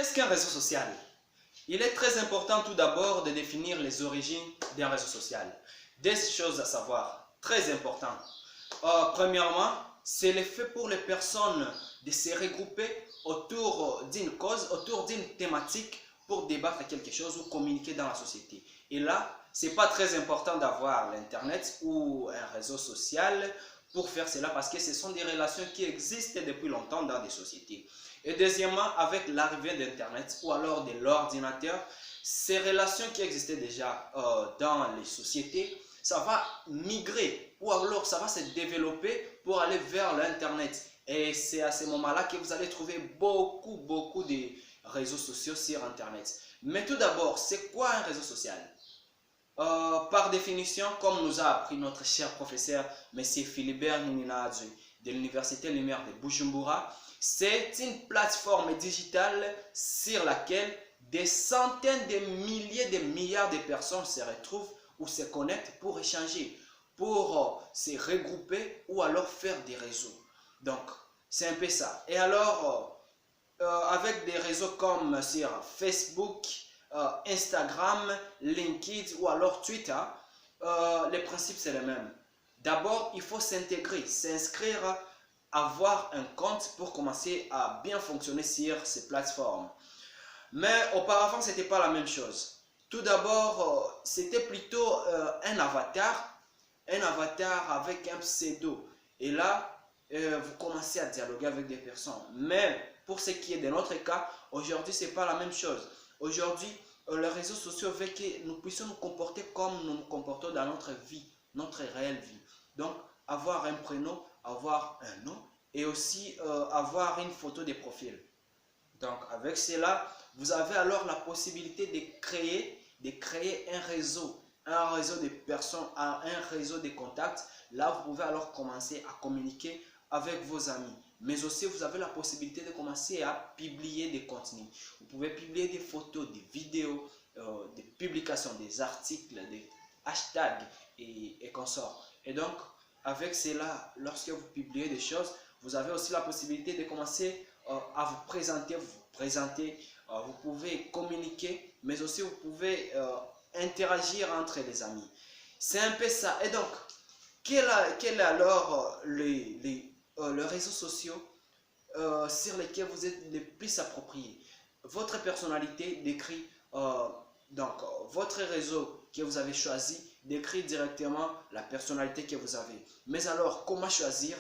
Qu'est-ce qu'un réseau social? Il est très important tout d'abord de définir les origines d'un réseau social. Des choses à savoir, très importantes. Premièrement, c'est le fait pour les personnes de se regrouper autour d'une cause, autour d'une thématique pour débattre quelque chose ou communiquer dans la société. Et là, ce n'est pas très important d'avoir l'Internet ou un réseau social pour faire cela parce que ce sont des relations qui existent depuis longtemps dans des sociétés. Et deuxièmement, avec l'arrivée d'Internet ou alors de l'ordinateur, ces relations qui existaient déjà dans les sociétés, ça va migrer ou alors ça va se développer pour aller vers l'Internet. Et c'est à ce moment-là que vous allez trouver beaucoup de réseaux sociaux sur Internet. Mais tout d'abord, c'est quoi un réseau social? Par définition, comme nous a appris notre cher professeur, M. Philibert Nininazu de l'Université Lumière de Bujumbura, c'est une plateforme digitale sur laquelle des centaines de milliers de milliards de personnes se retrouvent ou se connectent pour échanger, pour se regrouper ou alors faire des réseaux. Donc, c'est un peu ça. Et alors, avec des réseaux comme sur Facebook, Instagram, LinkedIn ou alors Twitter, les principes c'est le même. D'abord, il faut s'intégrer, s'inscrire, avoir un compte pour commencer à bien fonctionner sur ces plateformes. Mais auparavant, ce n'était pas la même chose. Tout d'abord, c'était plutôt un avatar avec un pseudo. Et là, vous commencez à dialoguer avec des personnes. Mais pour ce qui est de notre cas, aujourd'hui, ce n'est pas la même chose. Aujourd'hui, les réseaux sociaux veulent que nous puissions nous comporter comme nous nous comportons dans notre vie, notre réelle vie. Donc, avoir un prénom, avoir un nom et aussi avoir une photo de profil. Donc, avec cela, vous avez alors la possibilité de créer un réseau de personnes, un réseau de contacts. Là, vous pouvez alors commencer à communiquer avec vos amis. Mais aussi, vous avez la possibilité de commencer à publier des contenus. Vous pouvez publier des photos, des vidéos, des publications, des articles, des hashtags et consorts. Et donc, avec cela, lorsque vous publiez des choses, vous avez aussi la possibilité de commencer à vous présenter. Vous pouvez communiquer, mais aussi vous pouvez interagir entre les amis. C'est un peu ça. Et donc, quel est alors les réseaux sociaux sur lesquels vous êtes les plus appropriés? Votre personnalité décrit donc votre réseau que vous avez choisi décrit directement la personnalité que vous avez. Mais alors, comment choisir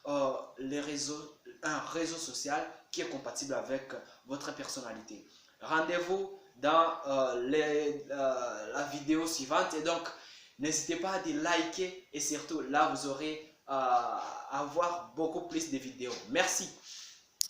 un réseau social qui est compatible avec votre personnalité? Rendez-vous dans la vidéo suivante et donc n'hésitez pas à liker et surtout là vous aurez à voir beaucoup plus de vidéos. Merci.